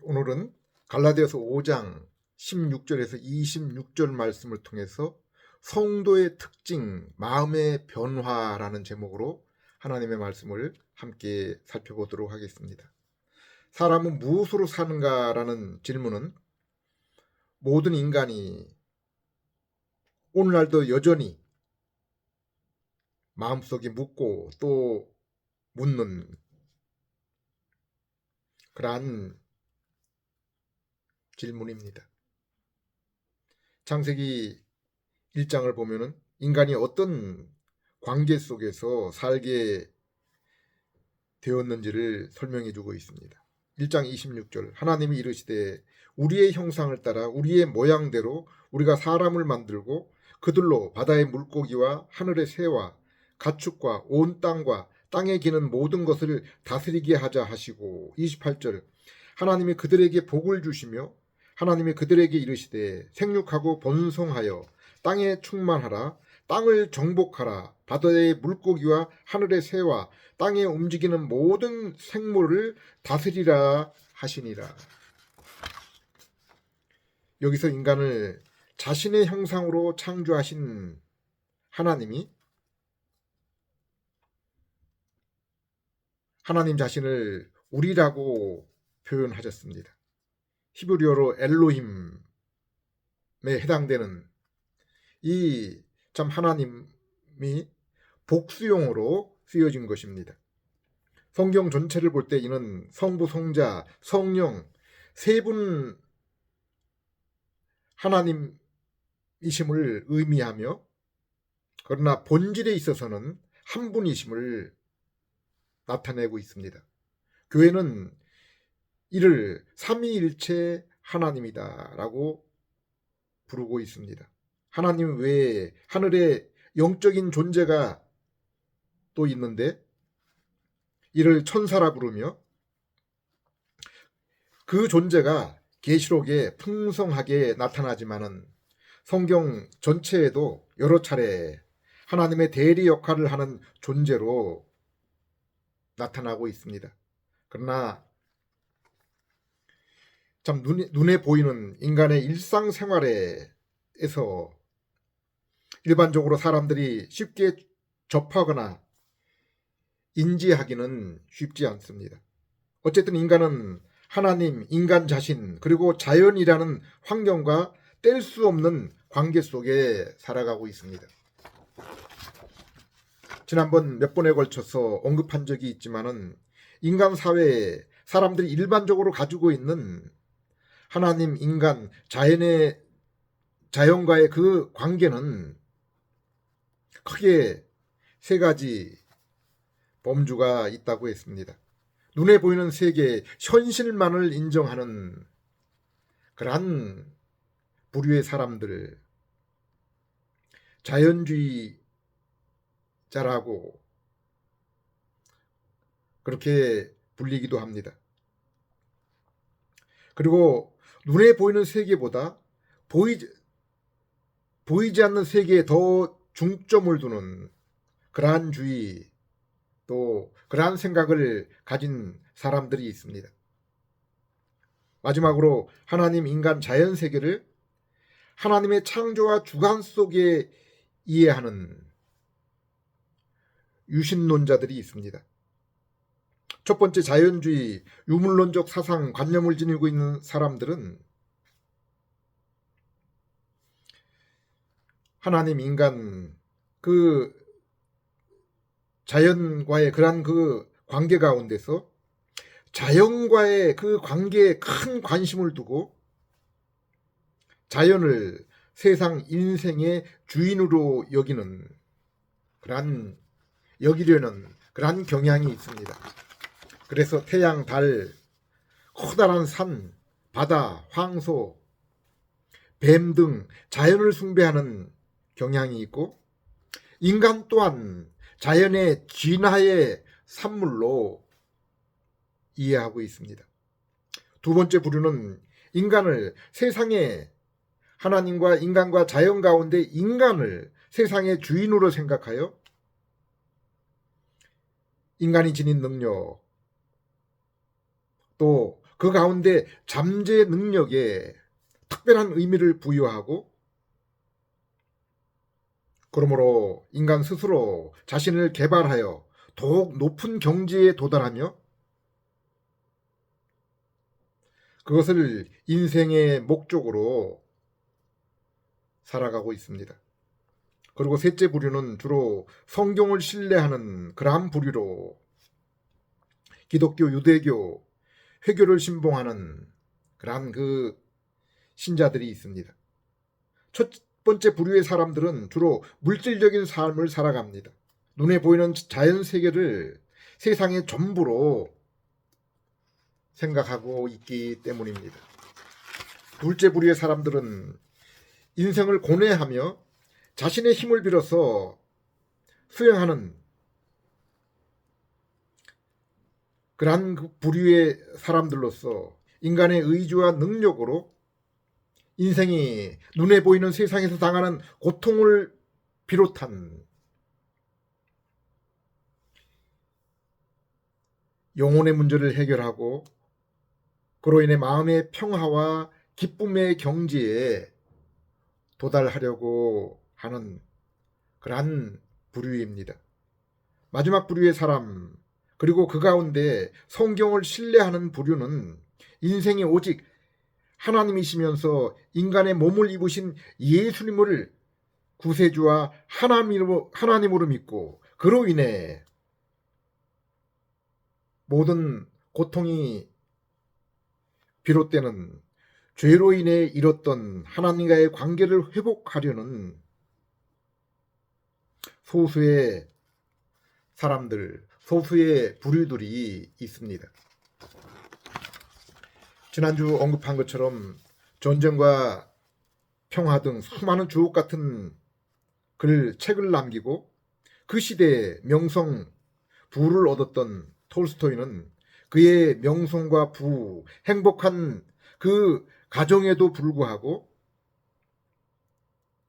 오늘은 갈라디아서 5장 16절에서 26절 말씀을 통해서 성도의 특징, 마음의 변화라는 제목으로 하나님의 말씀을 함께 살펴보도록 하겠습니다. 사람은 무엇으로 사는가라는 질문은 모든 인간이 오늘날도 여전히 마음속에 묻고 또 묻는 그러한 질문입니다. 창세기 1장을 보면은 인간이 어떤 관계 속에서 살게 되었는지를 설명해 주고 있습니다. 1장 26절 하나님이 이르시되 우리의 형상을 따라 우리의 모양대로 우리가 사람을 만들고 그들로 바다의 물고기와 하늘의 새와 가축과 온 땅과 땅에 기는 모든 것을 다스리게 하자 하시고 28절 하나님이 그들에게 복을 주시며 하나님이 그들에게 이르시되 생육하고 번성하여 땅에 충만하라 땅을 정복하라 바다의 물고기와 하늘의 새와 땅에 움직이는 모든 생물을 다스리라 하시니라. 여기서 인간을 자신의 형상으로 창조하신 하나님이 하나님 자신을 우리라고 표현하셨습니다. 히브리어로 엘로힘에 해당되는 이 참 하나님이 복수용어로 쓰여진 것입니다. 성경 전체를 볼 때 이는 성부, 성자, 성령 세 분 하나님이심을 의미하며 그러나 본질에 있어서는 한 분이심을 나타내고 있습니다. 교회는 이를 삼위일체 하나님이다라고 부르고 있습니다. 하나님 외에 하늘에 영적인 존재가 또 있는데 이를 천사라 부르며 그 존재가 계시록에 풍성하게 나타나지만은 성경 전체에도 여러 차례 하나님의 대리 역할을 하는 존재로 나타나고 있습니다. 그러나 참 눈에 보이는 인간의 일상생활에서 일반적으로 사람들이 쉽게 접하거나 인지하기는 쉽지 않습니다. 어쨌든 인간은 하나님, 인간 자신, 그리고 자연이라는 환경과 뗄 수 없는 관계 속에 살아가고 있습니다. 지난번 몇 번에 걸쳐서 언급한 적이 있지만은 인간 사회에 사람들이 일반적으로 가지고 있는 하나님, 인간, 자연과의 그 관계는 크게 세 가지 범주가 있다고 했습니다. 눈에 보이는 세계, 현실만을 인정하는 그러한 부류의 사람들, 자연주의자라고 그렇게 불리기도 합니다. 그리고 눈에 보이는 세계보다 보이지 않는 세계에 더 중점을 두는 그러한 주의, 또 그러한 생각을 가진 사람들이 있습니다. 마지막으로 하나님, 인간, 자연 세계를 하나님의 창조와 주관 속에 이해하는 유신론자들이 있습니다. 첫 번째 자연주의, 유물론적 사상, 관념을 지니고 있는 사람들은 하나님, 인간, 그 자연과의 그러한 그 관계 가운데서 자연과의 그 관계에 큰 관심을 두고 자연을 세상 인생의 주인으로 여기려는 그러한 경향이 있습니다. 그래서 태양, 달, 커다란 산, 바다, 황소, 뱀 등 자연을 숭배하는 경향이 있고 인간 또한 자연의 진화의 산물로 이해하고 있습니다. 두 번째 부류는 인간을 세상에 하나님과 인간과 자연 가운데 인간을 세상의 주인으로 생각하여 인간이 지닌 능력, 또 그 가운데 잠재 능력에 특별한 의미를 부여하고, 그러므로 인간 스스로 자신을 개발하여 더욱 높은 경지에 도달하며 그것을 인생의 목적으로 살아가고 있습니다. 그리고 셋째 부류는 주로 성경을 신뢰하는 그러한 부류로 기독교, 유대교, 회교를 신봉하는 그러한 그 신자들이 있습니다. 첫 번째 부류의 사람들은 주로 물질적인 삶을 살아갑니다. 눈에 보이는 자연 세계를 세상의 전부로 생각하고 있기 때문입니다. 둘째 부류의 사람들은 인생을 고뇌하며 자신의 힘을 빌어서 수행하는 그러한 그 부류의 사람들로서 인간의 의지와 능력으로 인생이 눈에 보이는 세상에서 당하는 고통을 비롯한 영혼의 문제를 해결하고 그로 인해 마음의 평화와 기쁨의 경지에 도달하려고 하는 그러한 부류입니다. 마지막 부류의 사람, 그리고 그 가운데 성경을 신뢰하는 부류는 인생이 오직 하나님이시면서 인간의 몸을 입으신 예수님을 구세주와 하나님으로 믿고 그로 인해 모든 고통이 비롯되는 죄로 인해 잃었던 하나님과의 관계를 회복하려는 소수의 사람들, 소수의 부류들이 있습니다. 지난주 언급한 것처럼 전쟁과 평화 등 수많은 주옥 같은 책을 남기고 그 시대에 명성, 부를 얻었던 톨스토이는 그의 명성과 부, 행복한 그 가정에도 불구하고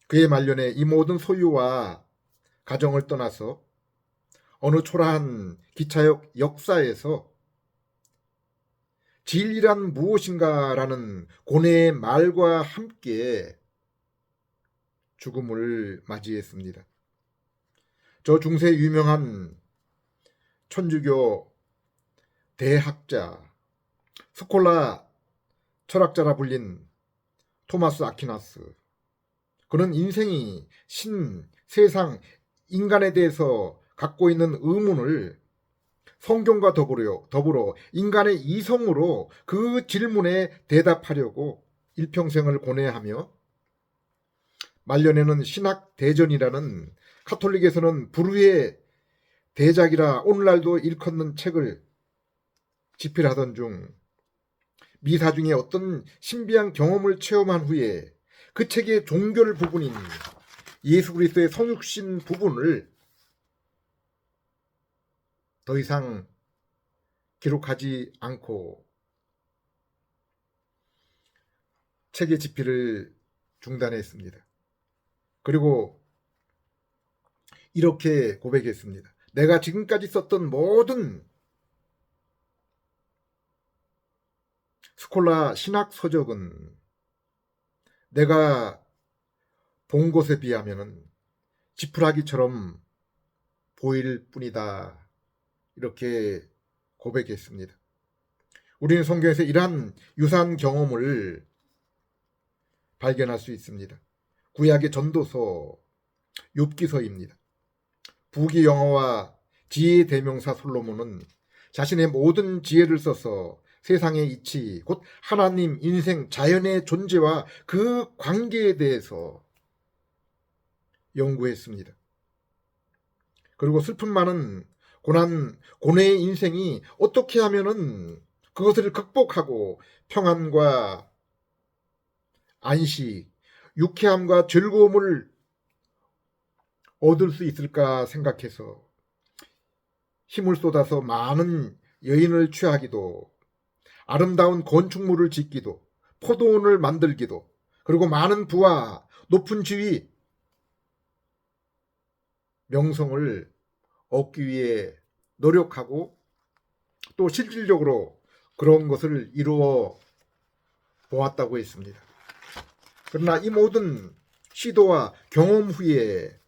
그의 말년에 이 모든 소유와 가정을 떠나서 어느 초라한 기차역 역사에서 진리란 무엇인가라는 고뇌의 말과 함께 죽음을 맞이했습니다. 저 중세 유명한 천주교 대학자, 스콜라 철학자라 불린 토마스 아퀴나스, 그는 인생이 세상, 인간에 대해서 갖고 있는 의문을 성경과 더불어 인간의 이성으로 그 질문에 대답하려고 일평생을 고뇌하며 말년에는 신학대전이라는 카톨릭에서는 불후의 대작이라 오늘날도 일컫는 책을 집필하던 중 미사 중에 어떤 신비한 경험을 체험한 후에 그 책의 종결 부분인 예수 그리스도의 성육신 부분을 더 이상 기록하지 않고 책의 집필을 중단했습니다. 그리고 이렇게 고백했습니다. 내가 지금까지 썼던 모든 스콜라 신학 서적은 내가 본 것에 비하면 지푸라기처럼 보일 뿐이다. 이렇게 고백했습니다. 우리는 성경에서 이러한 유사한 경험을 발견할 수 있습니다. 구약의 전도서 욥기서입니다. 부귀영화와 지혜의 대명사 솔로몬은 자신의 모든 지혜를 써서 세상의 이치, 곧 하나님, 인생, 자연의 존재와 그 관계에 대해서 연구했습니다. 그리고 슬픔 많은 고뇌의 인생이 어떻게 하면은 그것을 극복하고 평안과 안식, 유쾌함과 즐거움을 얻을 수 있을까 생각해서 힘을 쏟아서 많은 여인을 취하기도, 아름다운 건축물을 짓기도, 포도원을 만들기도, 그리고 많은 부와 높은 지위, 명성을 얻기 위해 노력하고 또 실질적으로 그런 것을 이루어 보았다고 했습니다. 그러나 이 모든 시도와 경험 후에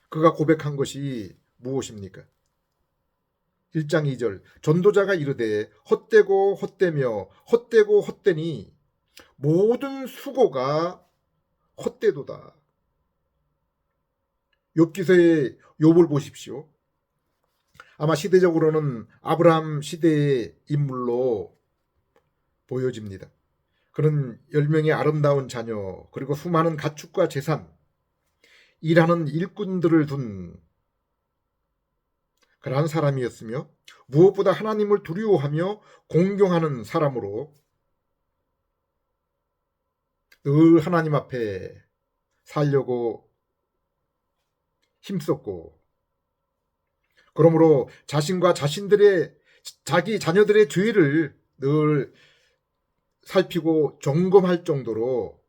그가 고백한 것이 무엇입니까? 1장 2절 전도자가 이르되 헛되고 헛되며 헛되고 헛되니 모든 수고가 헛되도다. 욥기서의 욥을 보십시오. 아마 시대적으로는 아브라함 시대의 인물로 보여집니다. 그는 10명의 아름다운 자녀, 그리고 수많은 가축과 재산, 일하는 일꾼들을 둔 그러한 사람이었으며 무엇보다 하나님을 두려워하며 공경하는 사람으로 늘 하나님 앞에 살려고 힘썼고, 그러므로 자신과 자기 자녀들의 죄를 늘 살피고 점검할 정도로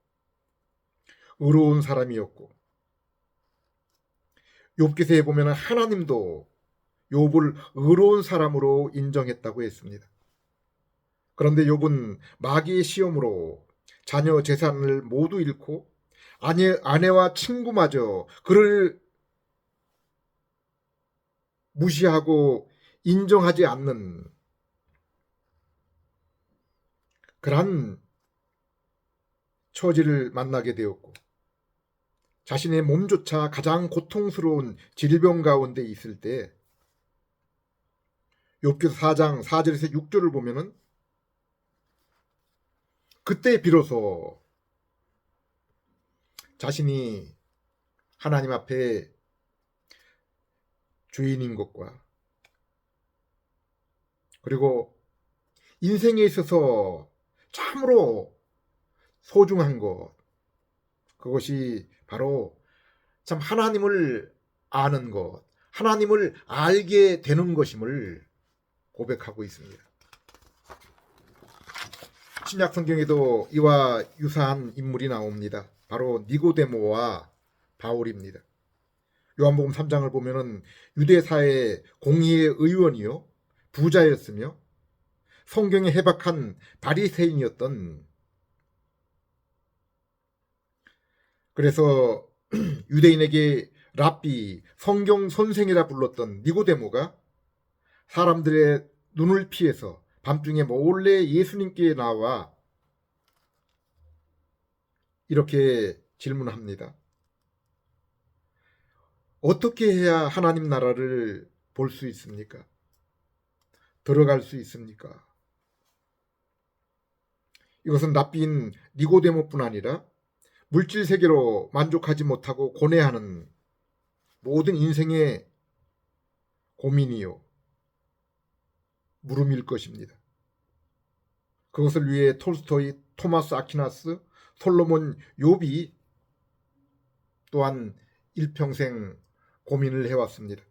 의로운 사람이었고, 욥기서에 보면 하나님도 욥을 의로운 사람으로 인정했다고 했습니다. 그런데 욥은 마귀의 시험으로 자녀 재산을 모두 잃고 아내와 친구마저 그를 무시하고 인정하지 않는 그러한 처지를 만나게 되었고, 자신의 몸조차 가장 고통스러운 질병 가운데 있을 때 욥기서 4장 4절에서 6절을 보면은 그때 비로소 자신이 하나님 앞에 죄인인 것과, 그리고 인생에 있어서 참으로 소중한 것, 그것이 바로 참 하나님을 아는 것, 하나님을 알게 되는 것임을 고백하고 있습니다. 신약 성경에도 이와 유사한 인물이 나옵니다. 바로 니고데모와 바울입니다. 요한복음 3장을 보면은 유대사의 공의의 의원이요 부자였으며 성경에 해박한 바리새인이었던, 그래서 유대인에게 랍비, 성경 선생이라 불렀던 니고데모가 사람들의 눈을 피해서 밤중에 몰래 예수님께 나와 이렇게 질문합니다. 어떻게 해야 하나님 나라를 볼 수 있습니까? 들어갈 수 있습니까? 이것은 랍비인 니고데모뿐 아니라 물질 세계로 만족하지 못하고 고뇌하는 모든 인생의 고민이요 물음일 것입니다. 그것을 위해 톨스토이, 토마스 아퀴나스, 솔로몬, 욥이 또한 일평생 고민을 해왔습니다.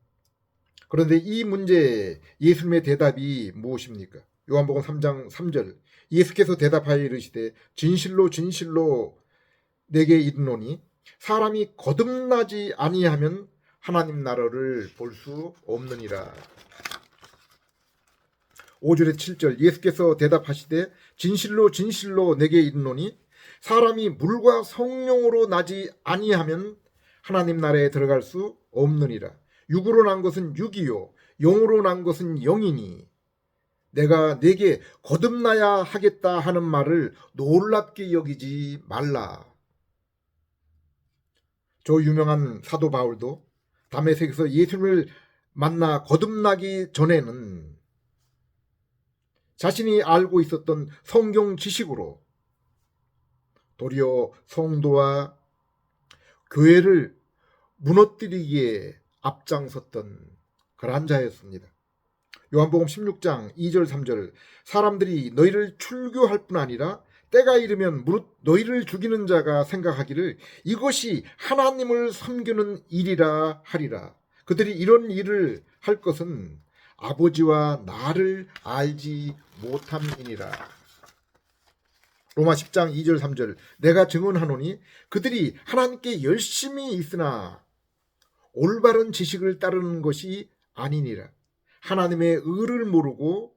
그런데 이 문제에 예수님의 대답이 무엇입니까? 요한복음 3장 3절 예수께서 대답하여 이르시되 진실로 진실로 내게 이르노니 사람이 거듭나지 아니하면 하나님 나라를 볼 수 없느니라. 5절에 7절 예수께서 대답하시되 진실로 진실로 내게 이르노니 사람이 물과 성령으로 나지 아니하면 하나님 나라에 들어갈 수 없느니라. 육으로 난 것은 육이요 영으로 난 것은 영이니 내가 내게 거듭나야 하겠다 하는 말을 놀랍게 여기지 말라. 저 유명한 사도 바울도 다메섹에서 예수님을 만나 거듭나기 전에는 자신이 알고 있었던 성경 지식으로 도리어 성도와 교회를 무너뜨리기에 앞장섰던 그러한 자였습니다. 요한복음 16장 2절 3절 사람들이 너희를 출교할 뿐 아니라 때가 이르면 무릇 너희를 죽이는 자가 생각하기를 이것이 하나님을 섬기는 일이라 하리라. 그들이 이런 일을 할 것은 아버지와 나를 알지 못함이니라. 로마 10장 2절 3절 내가 증언하노니 그들이 하나님께 열심히 있으나 올바른 지식을 따르는 것이 아니니라. 하나님의 의를 모르고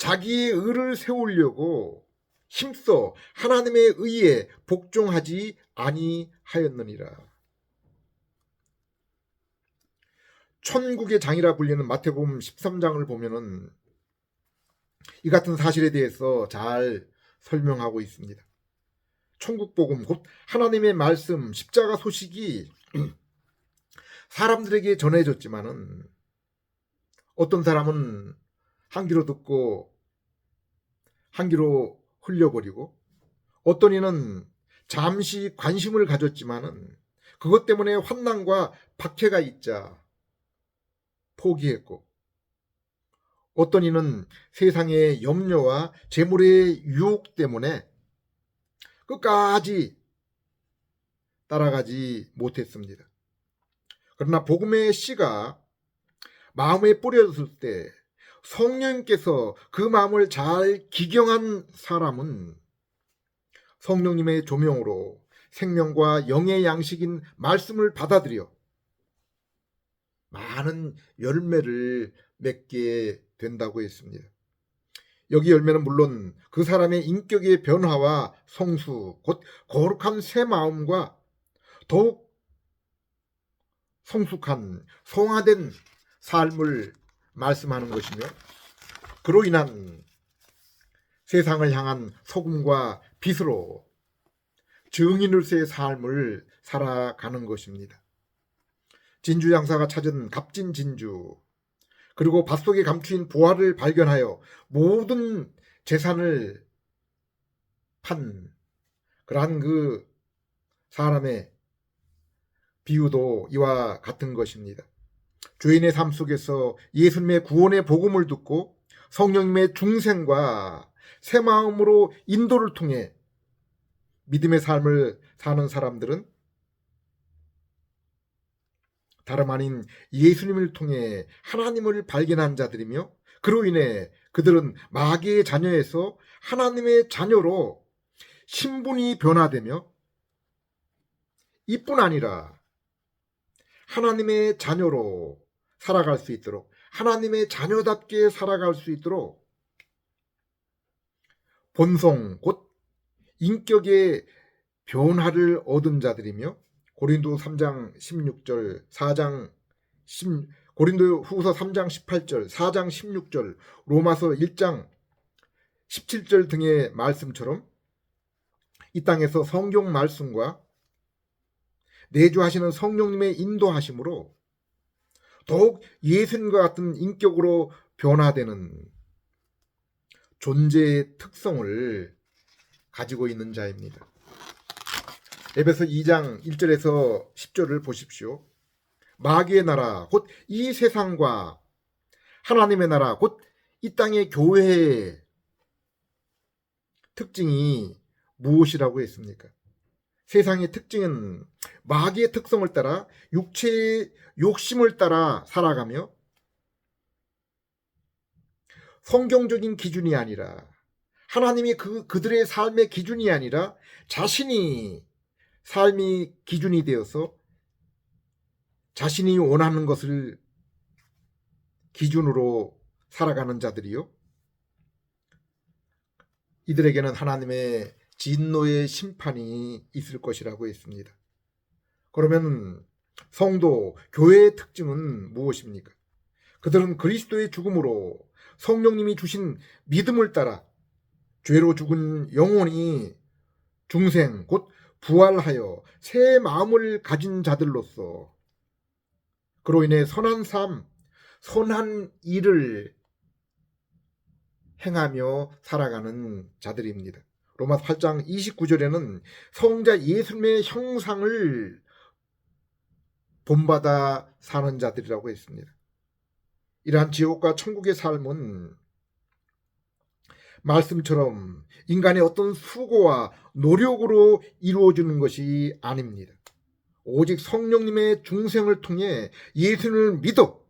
자기의 의를 세우려고 힘써 하나님의 의에 복종하지 아니하였느니라. 천국의 장이라 불리는 마태복음 13장을 보면은 이 같은 사실에 대해서 잘 설명하고 있습니다. 천국복음 곧 하나님의 말씀 십자가 소식이 사람들에게 전해졌지만은 어떤 사람은 한 귀로 듣고 한 귀로 흘려버리고 어떤 이는 잠시 관심을 가졌지만은 그것 때문에 환난과 박해가 있자 포기했고 어떤 이는 세상의 염려와 재물의 유혹 때문에 끝까지 따라가지 못했습니다. 그러나 복음의 씨가 마음에 뿌려졌을 때 성령님께서 그 마음을 잘 기경한 사람은 성령님의 조명으로 생명과 영의 양식인 말씀을 받아들여 많은 열매를 맺게 된다고 했습니다. 여기 열매는 물론 그 사람의 인격의 변화와 성수, 곧 거룩한 새 마음과 더욱 성숙한 성화된 삶을 말씀하는 것이며 그로 인한 세상을 향한 소금과 빛으로 증인으로서의 삶을 살아가는 것입니다. 진주장사가 찾은 값진 진주 그리고 밭속에 감추인 보화를 발견하여 모든 재산을 판 그러한 그 사람의 비유도 이와 같은 것입니다. 죄인의 삶 속에서 예수님의 구원의 복음을 듣고 성령님의 중생과 새 마음으로 인도를 통해 믿음의 삶을 사는 사람들은 다름 아닌 예수님을 통해 하나님을 발견한 자들이며 그로 인해 그들은 마귀의 자녀에서 하나님의 자녀로 신분이 변화되며 이뿐 아니라 하나님의 자녀로 살아갈 수 있도록 하나님의 자녀답게 살아갈 수 있도록 본성 곧 인격의 변화를 얻은 자들이며 고린도 3장 16절, 고린도 후서 3장 18절, 4장 16절, 로마서 1장 17절 등의 말씀처럼 이 땅에서 성경 말씀과 내주하시는 성령님의 인도하심으로 더욱 예수님과 같은 인격으로 변화되는 존재의 특성을 가지고 있는 자입니다. 에베소 2장 1절에서 10절을 보십시오. 마귀의 나라 곧 이 세상과 하나님의 나라 곧 이 땅의 교회의 특징이 무엇이라고 했습니까? 세상의 특징은 마귀의 특성을 따라 육체의 욕심을 따라 살아가며 성경적인 기준이 아니라 하나님이 그들의 삶의 기준이 아니라 자신이 삶이 기준이 되어서 자신이 원하는 것을 기준으로 살아가는 자들이요. 이들에게는 하나님의 진노의 심판이 있을 것이라고 했습니다. 그러면 성도, 교회의 특징은 무엇입니까? 그들은 그리스도의 죽음으로 성령님이 주신 믿음을 따라 죄로 죽은 영혼이 중생 곧 부활하여 새 마음을 가진 자들로서 그로 인해 선한 삶, 선한 일을 행하며 살아가는 자들입니다. 로마서 8장 29절에는 성자 예수님의 형상을 본받아 사는 자들이라고 했습니다. 이러한 지옥과 천국의 삶은 말씀처럼 인간의 어떤 수고와 노력으로 이루어지는 것이 아닙니다. 오직 성령님의 중생을 통해 예수님을 믿어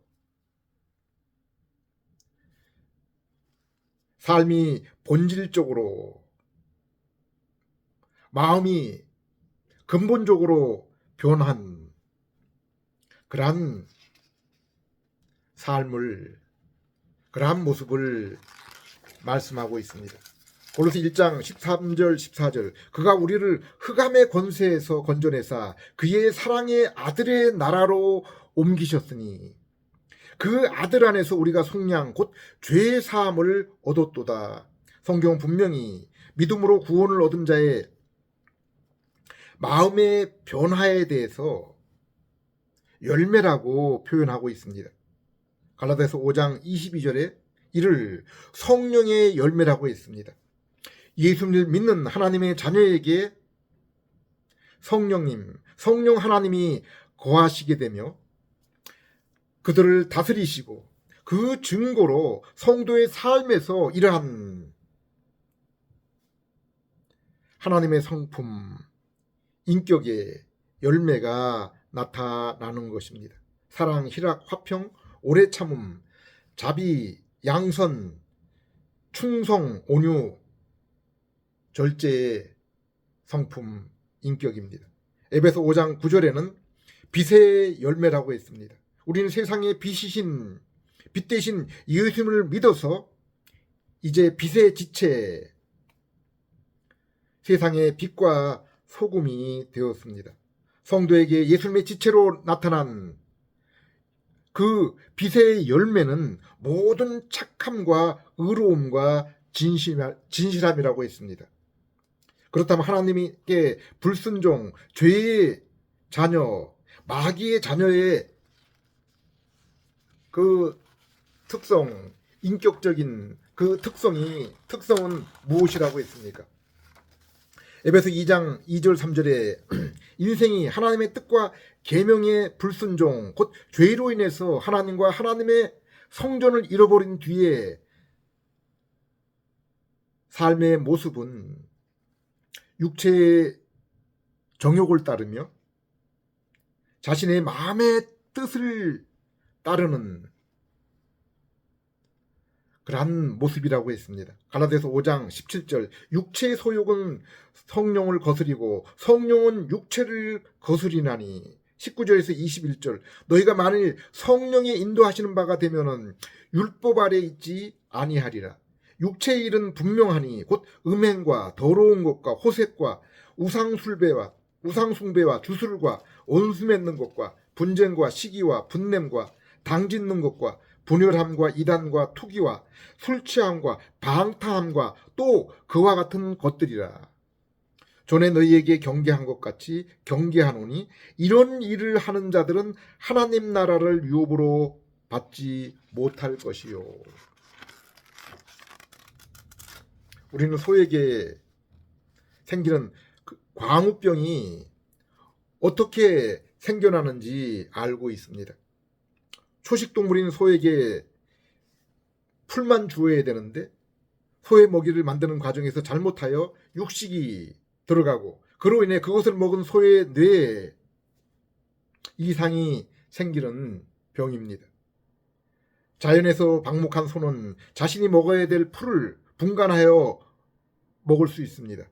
삶이 본질적으로 마음이 근본적으로 변한 그러한 삶을 그러한 모습을 말씀하고 있습니다. 골로새 1장 13절 14절 그가 우리를 흑암의 권세에서 건져내사 그의 사랑의 아들의 나라로 옮기셨으니 그 아들 안에서 우리가 속량 곧 죄의 사함을 얻었도다. 성경은 분명히 믿음으로 구원을 얻은 자의 마음의 변화에 대해서 열매라고 표현하고 있습니다. 갈라디아서 5장 22절에 이를 성령의 열매라고 했습니다. 예수님을 믿는 하나님의 자녀에게 성령 하나님이 거하시게 되며 그들을 다스리시고 그 증거로 성도의 삶에서 이러한 하나님의 성품, 인격의 열매가 나타나는 것입니다. 사랑, 희락, 화평, 오래 참음, 자비, 양선, 충성, 온유, 절제의 성품, 인격입니다. 에베소 5장 9절에는 빛의 열매라고 했습니다. 우리는 세상의 빛이신 빛 대신 예수님을 믿어서 이제 빛의 지체, 세상의 빛과 소금이 되었습니다. 성도에게 예수님의 지체로 나타난 그 빛의 열매는 모든 착함과 의로움과 진실함이라고 했습니다. 그렇다면 하나님께 불순종, 죄의 자녀, 마귀의 자녀의 그 특성, 인격적인 그 특성은 무엇이라고 했습니까? 에베소 2장 2절 3절에 인생이 하나님의 뜻과 계명의 불순종, 곧 죄로 인해서 하나님과 하나님의 성전을 잃어버린 뒤에 삶의 모습은 육체의 정욕을 따르며 자신의 마음의 뜻을 따르는 그러한 모습이라고 했습니다. 갈라디아서 5장 17절 육체의 소욕은 성령을 거스리고 성령은 육체를 거스리나니 19절에서 21절 너희가 만일 성령의 인도하시는 바가 되면은 율법 아래 있지 아니하리라. 육체의 일은 분명하니 곧 음행과 더러운 것과 호색과 우상숭배와 주술과 온수 맺는 것과 분쟁과 시기와 분냄과 당짓는 것과 분열함과 이단과 투기와 술취함과 방탕함과 또 그와 같은 것들이라. 전에 너희에게 경계한 것 같이 경계하노니 이런 일을 하는 자들은 하나님 나라를 유업으로 받지 못할 것이요. 우리는 소에게 생기는 그 광우병이 어떻게 생겨나는지 알고 있습니다. 초식동물인 소에게 풀만 주어야 되는데 소의 먹이를 만드는 과정에서 잘못하여 육식이 들어가고 그로 인해 그것을 먹은 소의 뇌에 이상이 생기는 병입니다. 자연에서 방목한 소는 자신이 먹어야 될 풀을 분간하여 먹을 수 있습니다.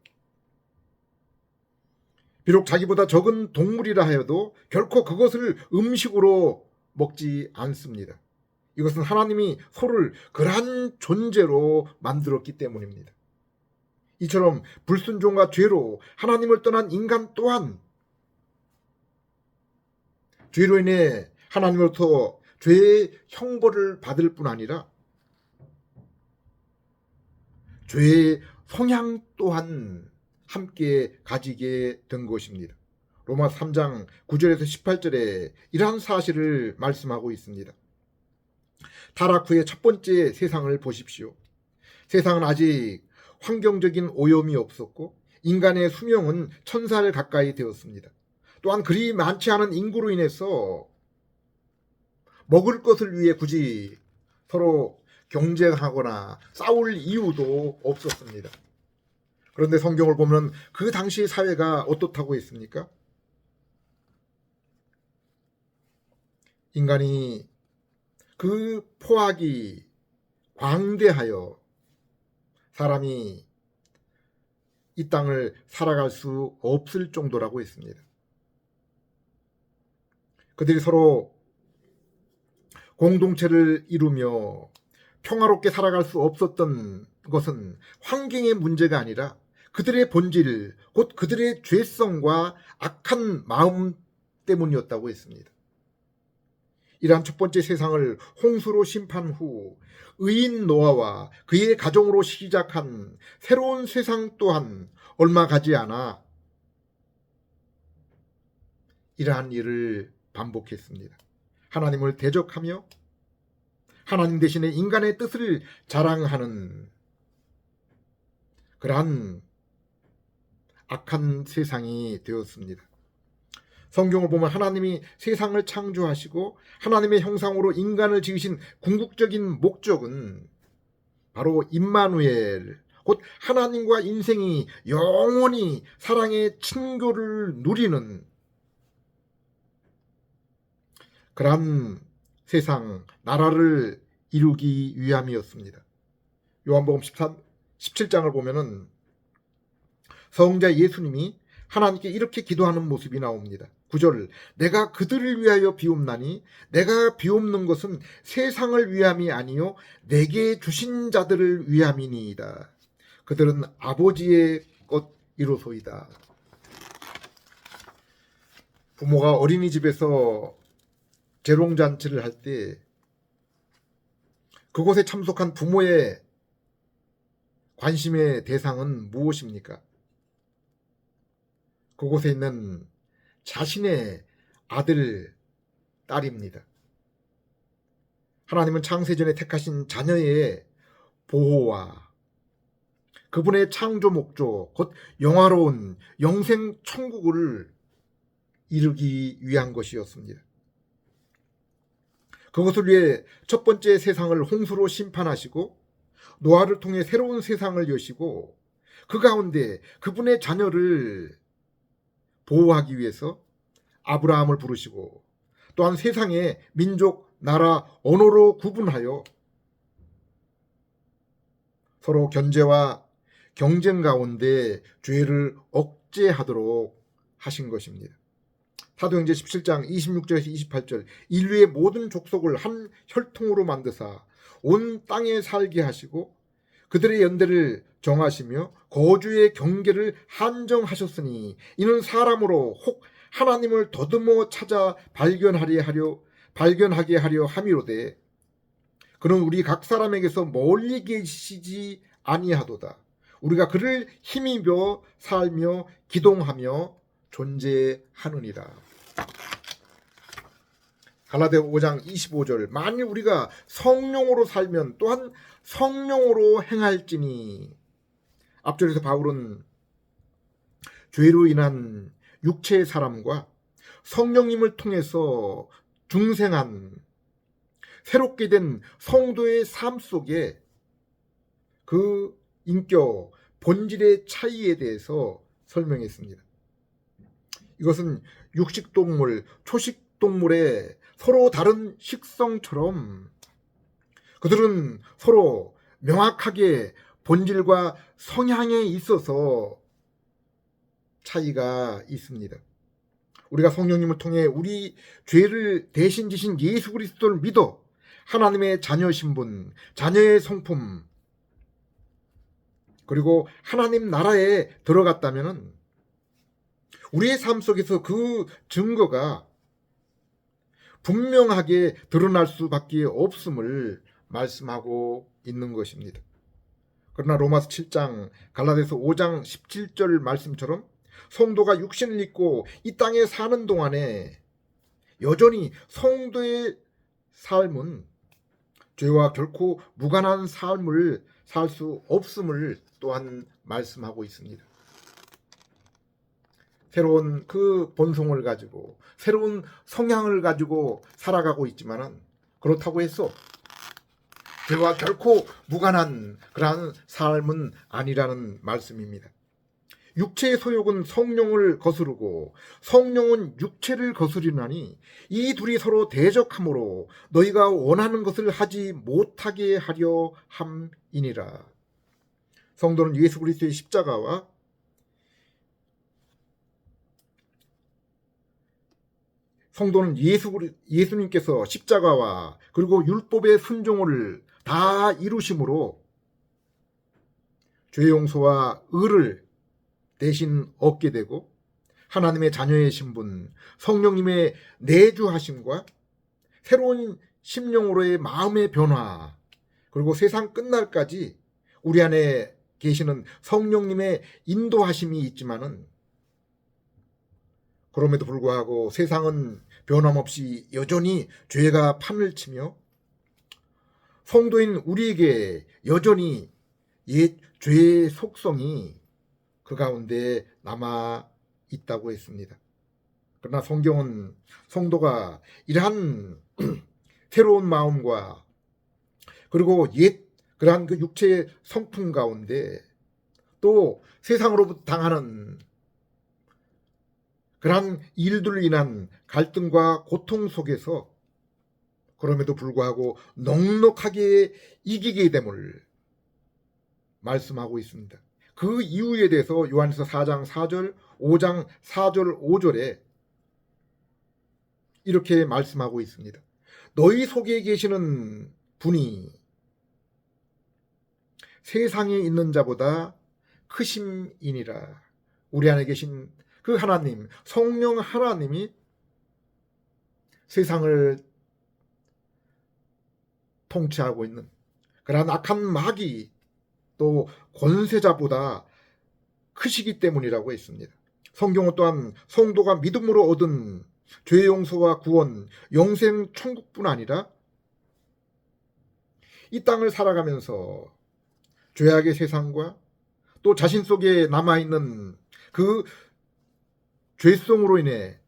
비록 자기보다 적은 동물이라 하여도 결코 그것을 음식으로 먹지 않습니다. 이것은 하나님이 소를 그러한 존재로 만들었기 때문입니다. 이처럼 불순종과 죄로 하나님을 떠난 인간 또한 죄로 인해 하나님으로부터 죄의 형벌을 받을 뿐 아니라 죄의 성향 또한 함께 가지게 된 것입니다. 로마서 3장 9절에서 18절에 이러한 사실을 말씀하고 있습니다. 타락 후의 첫 번째 세상을 보십시오. 세상은 아직 환경적인 오염이 없었고 인간의 수명은 1000살 가까이 되었습니다. 또한 그리 많지 않은 인구로 인해서 먹을 것을 위해 굳이 서로 경쟁하거나 싸울 이유도 없었습니다. 그런데 성경을 보면 그 당시 사회가 어떻다고 했습니까? 인간이 그 포악이 광대하여 사람이 이 땅을 살아갈 수 없을 정도라고 했습니다. 그들이 서로 공동체를 이루며 평화롭게 살아갈 수 없었던 것은 환경의 문제가 아니라 그들의 본질, 곧 그들의 죄성과 악한 마음 때문이었다고 했습니다. 이러한 첫 번째 세상을 홍수로 심판 후 의인 노아와 그의 가정으로 시작한 새로운 세상 또한 얼마 가지 않아 이러한 일을 반복했습니다. 하나님을 대적하며 하나님 대신에 인간의 뜻을 자랑하는 그러한 악한 세상이 되었습니다. 성경을 보면 하나님이 세상을 창조하시고 하나님의 형상으로 인간을 지으신 궁극적인 목적은 바로 임마누엘, 곧 하나님과 인생이 영원히 사랑의 친교를 누리는 그러한 세상, 나라를 이루기 위함이었습니다. 요한복음 17장을 보면은 성자 예수님이 하나님께 이렇게 기도하는 모습이 나옵니다. 9절, 내가 그들을 위하여 비옵나니 내가 비옵는 것은 세상을 위함이 아니요 내게 주신 자들을 위함이니이다. 그들은 아버지의 것이로소이다. 부모가 어린이집에서 재롱잔치를 할 때 그곳에 참석한 부모의 관심의 대상은 무엇입니까? 그곳에 있는 자신의 아들, 딸입니다. 하나님은 창세전에 택하신 자녀의 보호와 그분의 창조 목적, 곧 영화로운 영생 천국을 이루기 위한 것이었습니다. 그것을 위해 첫 번째 세상을 홍수로 심판하시고 노아를 통해 새로운 세상을 여시고 그 가운데 그분의 자녀를 보호하기 위해서 아브라함을 부르시고 또한 세상의 민족, 나라, 언어로 구분하여 서로 견제와 경쟁 가운데 죄를 억제하도록 하신 것입니다. 사도행전 17장 26절에서 28절, 인류의 모든 족속을 한 혈통으로 만드사 온 땅에 살게 하시고 그들의 연대를 정하시며 거주의 경계를 한정하셨으니 이는 사람으로 혹 하나님을 더듬어 찾아 발견하게 하려 함이로되 그는 우리 각 사람에게서 멀리 계시지 아니하도다. 우리가 그를 힘입어 살며 기동하며 존재하느니라. 갈라디아 5장 25절, 만일 우리가 성령으로 살면 또한 성령으로 행할지니. 앞절에서 바울은 죄로 인한 육체의 사람과 성령님을 통해서 중생한 새롭게 된 성도의 삶 속에 그 인격, 본질의 차이에 대해서 설명했습니다. 이것은 육식동물, 초식동물의 서로 다른 식성처럼 그들은 서로 명확하게 본질과 성향에 있어서 차이가 있습니다. 우리가 성령님을 통해 우리 죄를 대신 지신 예수 그리스도를 믿어 하나님의 자녀 신분, 자녀의 성품, 그리고 하나님 나라에 들어갔다면 우리의 삶 속에서 그 증거가 분명하게 드러날 수밖에 없음을 말씀하고 있는 것입니다. 그러나 로마서 7장, 갈라디아서 5장 17절 말씀처럼 성도가 육신을 입고 이 땅에 사는 동안에 여전히 성도의 삶은 죄와 결코 무관한 삶을 살 수 없음을 또한 말씀하고 있습니다. 새로운 그 본성을 가지고 새로운 성향을 가지고 살아가고 있지만은 그렇다고 해서 죄와 결코 무관한 그러한 삶은 아니라는 말씀입니다. 육체의 소욕은 성령을 거스르고 성령은 육체를 거스리나니 이 둘이 서로 대적하므로 너희가 원하는 것을 하지 못하게 하려 함이니라. 성도는 예수 그리스도의 십자가와 성도는 예수님께서 십자가와 그리고 율법의 순종을 다 이루심으로 죄 용서와 의를 대신 얻게 되고 하나님의 자녀의 신분, 성령님의 내주하심과 새로운 심령으로의 마음의 변화, 그리고 세상 끝날까지 우리 안에 계시는 성령님의 인도하심이 있지만은 그럼에도 불구하고 세상은 변함없이 여전히 죄가 판을 치며 성도인 우리에게 여전히 옛 죄의 속성이 그 가운데 남아 있다고 했습니다. 그러나 성경은 성도가 이러한 새로운 마음과 그리고 옛 그러한 그 육체의 성품 가운데 또 세상으로부터 당하는 그러한 일들로 인한 갈등과 고통 속에서 그럼에도 불구하고 넉넉하게 이기게 됨을 말씀하고 있습니다. 그 이유에 대해서 요한일서 4장 4절, 5장 4절, 5절에 이렇게 말씀하고 있습니다. 너희 속에 계시는 분이 세상에 있는 자보다 크심이니라. 우리 안에 계신 그 하나님, 성령 하나님이 세상을 통치하고 있는 그러한 악한 마귀 또 권세자보다 크시기 때문이라고 했습니다. 성경은 또한 성도가 믿음으로 얻은 죄 용서와 구원, 영생 천국뿐 아니라 이 땅을 살아가면서 죄악의 세상과 또 자신 속에 남아있는 그 죄성으로 인해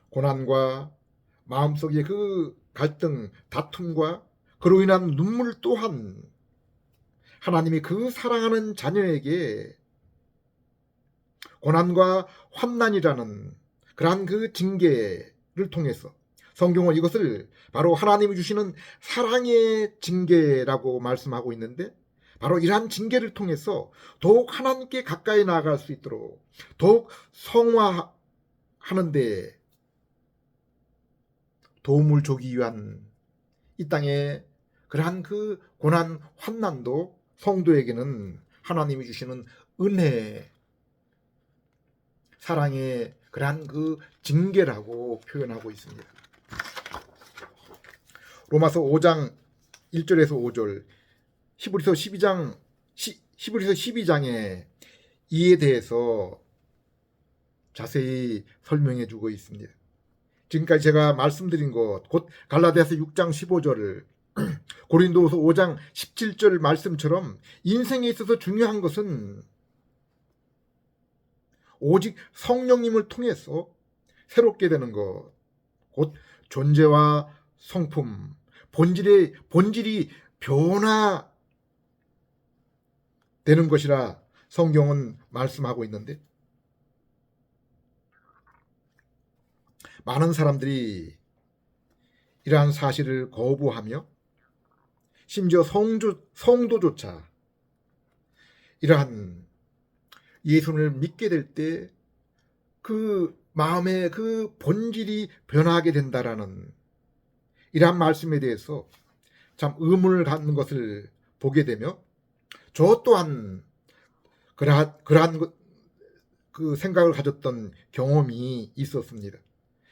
고난과 마음속의 그 갈등, 다툼과 그로 인한 눈물 또한 하나님이 그 사랑하는 자녀에게 고난과 환난이라는 그러한 그 징계를 통해서 성경은 이것을 바로 하나님이 주시는 사랑의 징계라고 말씀하고 있는데 바로 이러한 징계를 통해서 더욱 하나님께 가까이 나아갈 수 있도록 더욱 성화하는 데 도움을 주기 위한 이 땅의 그러한 그 고난 환난도 성도에게는 하나님이 주시는 은혜, 사랑의 그러한 그 징계라고 표현하고 있습니다. 로마서 5장 1절에서 5절, 히브리서 12장에 이에 대해서 자세히 설명해 주고 있습니다. 지금까지 제가 말씀드린 것, 곧 갈라디아서 6장 15절을 고린도서 5장 17절 말씀처럼 인생에 있어서 중요한 것은 오직 성령님을 통해서 새롭게 되는 것, 곧 존재와 성품, 본질이 변화되는 것이라 성경은 말씀하고 있는데 많은 사람들이 이러한 사실을 거부하며 심지어 성도조차 이러한 예수를 믿게 될 때 그 마음의 그 본질이 변하게 된다라는 이러한 말씀에 대해서 참 의문을 갖는 것을 보게 되며 저 또한 그러한 그 생각을 가졌던 경험이 있었습니다.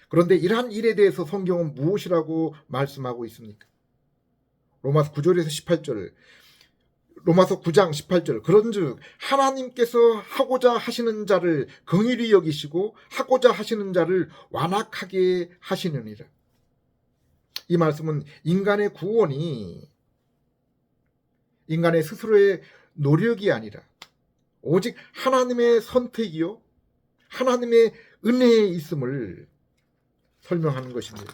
그런데 이러한 일에 대해서 성경은 무엇이라고 말씀하고 있습니까? 로마서 9절에서 18절, 로마서 9장 18절, 그런즉 하나님께서 하고자 하시는 자를 긍휼히 여기시고 하고자 하시는 자를 완악하게 하시느니라. 이 말씀은 인간의 구원이 인간의 스스로의 노력이 아니라 오직 하나님의 선택이요 하나님의 은혜에 있음을 설명하는 것입니다.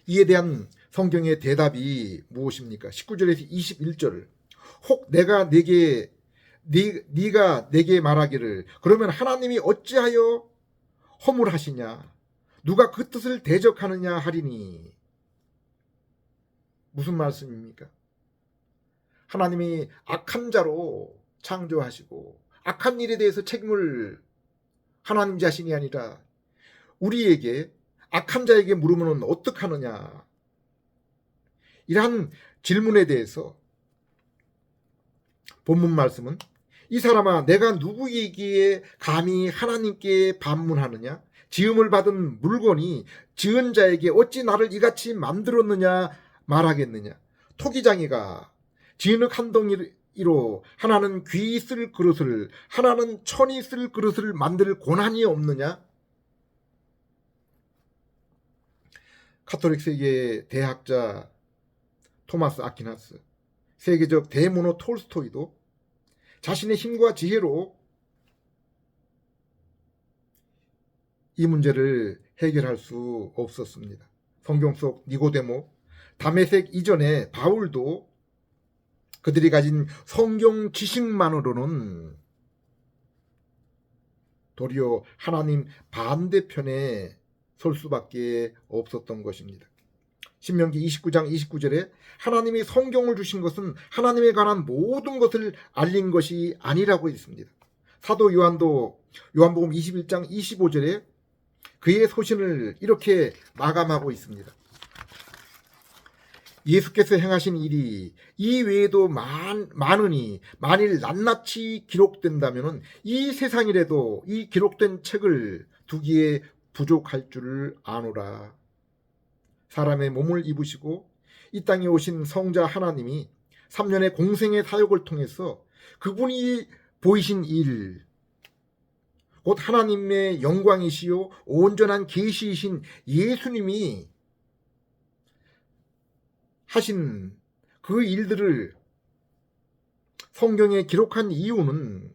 이에 대한 성경의 대답이 무엇입니까? 19절에서 21절. 혹 네가 내게 말하기를 그러면 하나님이 어찌하여 허물하시냐? 누가 그 뜻을 대적하느냐 하리니. 무슨 말씀입니까? 하나님이 악한 자로 창조하시고 악한 일에 대해서 책임을 하나님 자신이 아니라 우리에게 악한 자에게 물으면 어떡하느냐. 이러한 질문에 대해서 본문 말씀은 이 사람아 내가 누구이기에 감히 하나님께 반문하느냐? 지음을 받은 물건이 지은 자에게 어찌 나를 이같이 만들었느냐 말하겠느냐? 토기장이가 진흙 한 덩이로 하나는 귀 쓸 그릇을 하나는 천이 쓸 그릇을 만들 고난이 없느냐? 카톨릭 세계의 대학자 토마스 아퀴나스, 세계적 대문호 톨스토이도 자신의 힘과 지혜로 이 문제를 해결할 수 없었습니다. 성경 속 니고데모, 다메섹 이전에 바울도 그들이 가진 성경 지식만으로는 도리어 하나님 반대편에 설 수밖에 없었던 것입니다. 신명기 29장 29절에 하나님이 성경을 주신 것은 하나님에 관한 모든 것을 알린 것이 아니라고 했습니다. 사도 요한도 요한복음 21장 25절에 그의 소신을 이렇게 마감하고 있습니다. 예수께서 행하신 일이 이 외에도 많으니 만일 낱낱이 기록된다면 이 세상이라도 이 기록된 책을 두기에 부족할 줄을 아노라. 사람의 몸을 입으시고 이 땅에 오신 성자 하나님이 3년의 공생의 사역을 통해서 그분이 보이신 일, 곧 하나님의 영광이시요 온전한 계시이신 예수님이 하신 그 일들을 성경에 기록한 이유는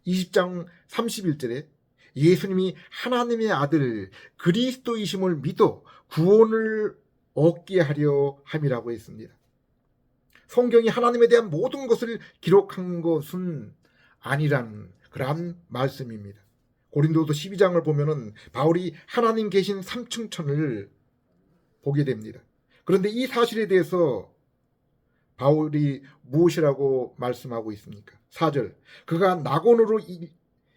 20장 31절에 예수님이 하나님의 아들 그리스도이심을 믿어 구원을 얻게 하려 함이라고 했습니다. 성경이 하나님에 대한 모든 것을 기록한 것은 아니라는 그러한 말씀입니다. 고린도서 12장을 보면은 바울이 하나님 계신 3층 천을 보게 됩니다. 그런데 이 사실에 대해서 바울이 무엇이라고 말씀하고 있습니까? 4절, 그가 낙원으로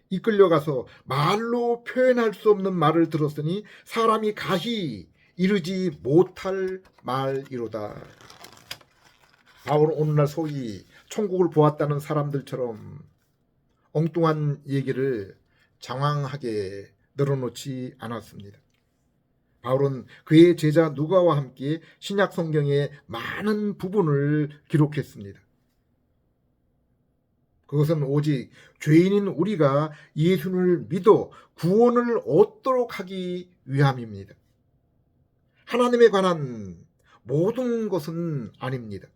이끌려가서 말로 표현할 수 없는 말을 들었으니 사람이 가히 이르지 못할 말이로다. 바울은 오늘날 소위 천국을 보았다는 사람들처럼 엉뚱한 얘기를 장황하게 늘어놓지 않았습니다. 바울은 그의 제자 누가와 함께 신약 성경의 많은 부분을 기록했습니다. 그것은 오직 죄인인 우리가 예수를 믿어 구원을 얻도록 하기 위함입니다. 하나님에 관한 모든 것은 아닙니다.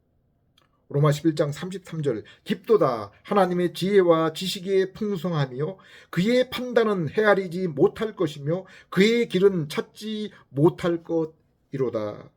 로마 11장 33절, 깊도다 하나님의 지혜와 지식의 풍성하며 그의 판단은 헤아리지 못할 것이며 그의 길은 찾지 못할 것이로다.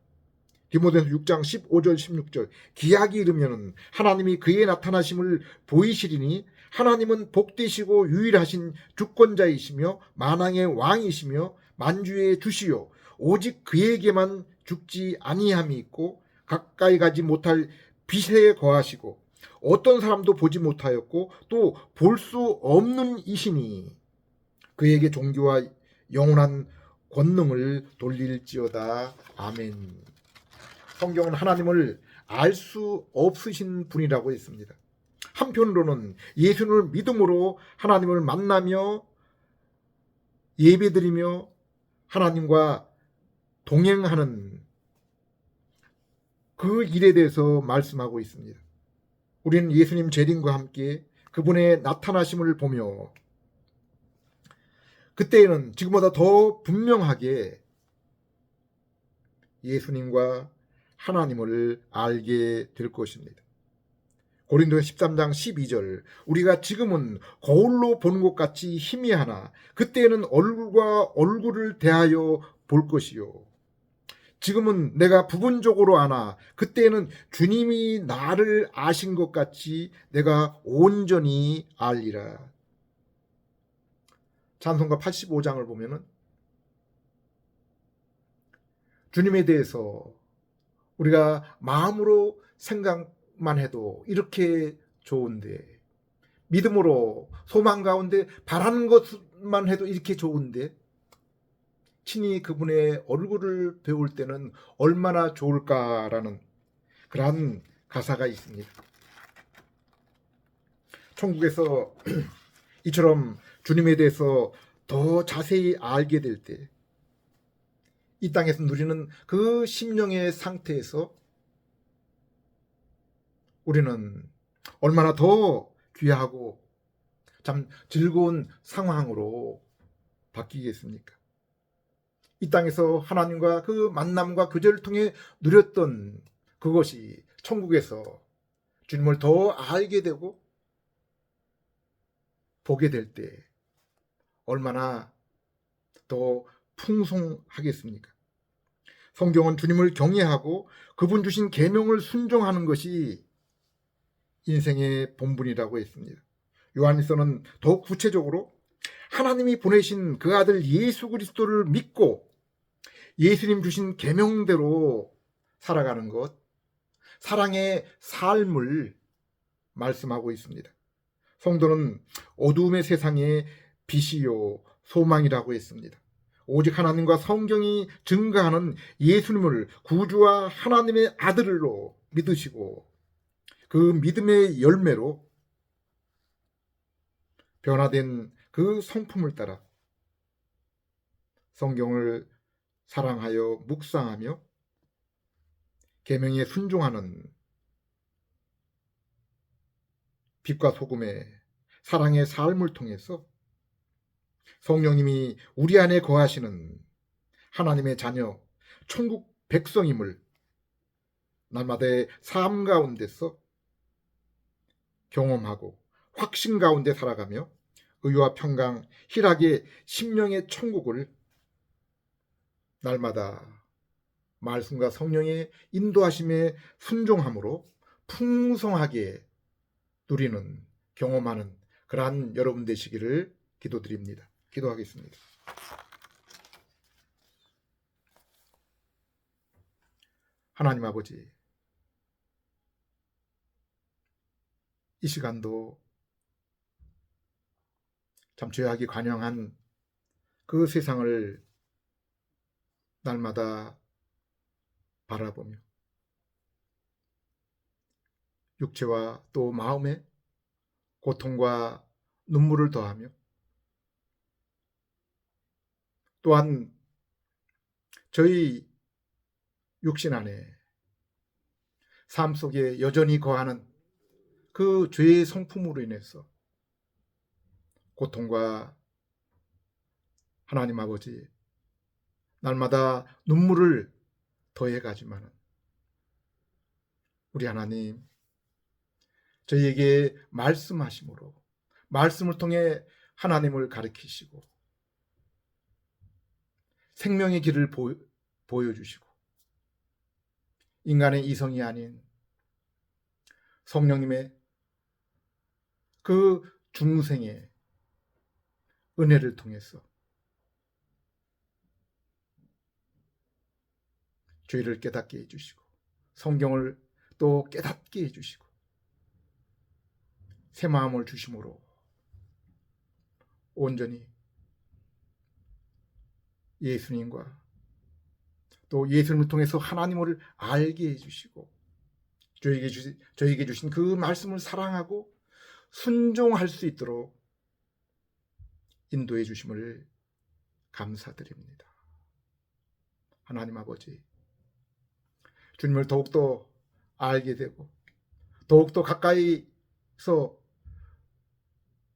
디모데서 6장 15절 16절, 기약이 이르면 하나님이 그의 나타나심을 보이시리니 하나님은 복되시고 유일하신 주권자이시며 만왕의 왕이시며 만주의 주시요 오직 그에게만 죽지 아니함이 있고 가까이 가지 못할 빛에 거하시고 어떤 사람도 보지 못하였고 또 볼 수 없는 이시니 그에게 종교와 영원한 권능을 돌릴지어다. 아멘. 성경은 하나님을 알 수 없으신 분이라고 했습니다. 한편으로는 예수를 믿음으로 하나님을 만나며 예배드리며 하나님과 동행하는 그 일에 대해서 말씀하고 있습니다. 우리는 예수님 재림과 함께 그분의 나타나심을 보며 그때에는 지금보다 더 분명하게 예수님과 하나님을 알게 될 것입니다. 고린도서 13장 12절, 우리가 지금은 거울로 보는 것 같이 희미하나 그때에는 얼굴과 얼굴을 대하여 볼 것이요. 지금은 내가 부분적으로 아나 그때에는 주님이 나를 아신 것 같이 내가 온전히 알리라. 찬송가 85장을 보면은 주님에 대해서 우리가 마음으로 생각만 해도 이렇게 좋은데, 믿음으로 소망 가운데 바라는 것만 해도 이렇게 좋은데 친히 그분의 얼굴을 배울 때는 얼마나 좋을까라는 그러한 가사가 있습니다. 천국에서 이처럼 주님에 대해서 더 자세히 알게 될 때, 이 땅에서 누리는 그 심령의 상태에서 우리는 얼마나 더 귀하고 참 즐거운 상황으로 바뀌겠습니까? 이 땅에서 하나님과 그 만남과 교제를 통해 누렸던 그것이 천국에서 주님을 더 알게 되고 보게 될 때 얼마나 더 풍성하겠습니까? 성경은 주님을 경외하고 그분 주신 계명을 순종하는 것이 인생의 본분이라고 했습니다. 요한일서는 더욱 구체적으로 하나님이 보내신 그 아들 예수 그리스도를 믿고 예수님 주신 계명대로 살아가는 것, 사랑의 삶을 말씀하고 있습니다. 성도는 어두움의 세상의 빛이요 소망이라고 했습니다. 오직 하나님과 성경이 증거하는 예수님을 구주와 하나님의 아들로 믿으시고 그 믿음의 열매로 변화된 그 성품을 따라 성경을 사랑하여 묵상하며 계명에 순종하는 빛과 소금의 사랑의 삶을 통해서 성령님이 우리 안에 거하시는 하나님의 자녀, 천국 백성임을 날마다의 삶 가운데서 경험하고 확신 가운데 살아가며 의와 평강, 희락의 심령의 천국을 날마다 말씀과 성령의 인도하심에 순종함으로 풍성하게 누리는, 경험하는 그러한 여러분 되시기를 기도드립니다. 기도하겠습니다. 하나님 아버지, 이 시간도 참 죄악이 관영한 그 세상을 날마다 바라보며 육체와 또 마음에 고통과 눈물을 더하며 또한 저희 육신 안에 삶 속에 여전히 거하는 그 죄의 성품으로 인해서 고통과 하나님 아버지 날마다 눈물을 더해가지만 우리 하나님 저희에게 말씀하심으로 말씀을 통해 하나님을 가르치시고 생명의 길을 보여주시고 인간의 이성이 아닌 성령님의 그 중생의 은혜를 통해서 죄를 깨닫게 해주시고 성경을 또 깨닫게 해주시고 새 마음을 주심으로 온전히 예수님과 또 예수님을 통해서 하나님을 알게 해주시고 저에게 주신 그 말씀을 사랑하고 순종할 수 있도록 인도해 주심을 감사드립니다. 하나님 아버지, 주님을 더욱더 알게 되고 더욱더 가까이서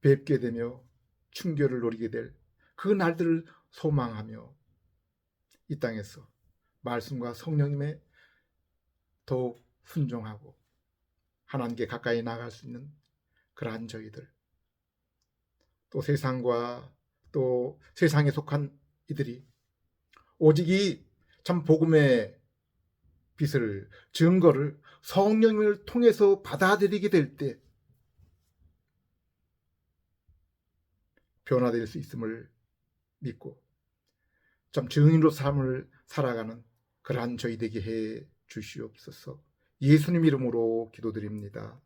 뵙게 되며 충결을 누리게 될 그 날들을 소망하며 이 땅에서 말씀과 성령님의 더욱 순종하고 하나님께 가까이 나갈 수 있는 그러한 저희들, 또 세상과 또 세상에 속한 이들이 오직 이 참 복음의 빛을 증거를 성령을 통해서 받아들이게 될 때 변화될 수 있음을 믿고 참 증인으로 삶을 살아가는 그러한 저희 되게 해 주시옵소서. 예수님 이름으로 기도드립니다.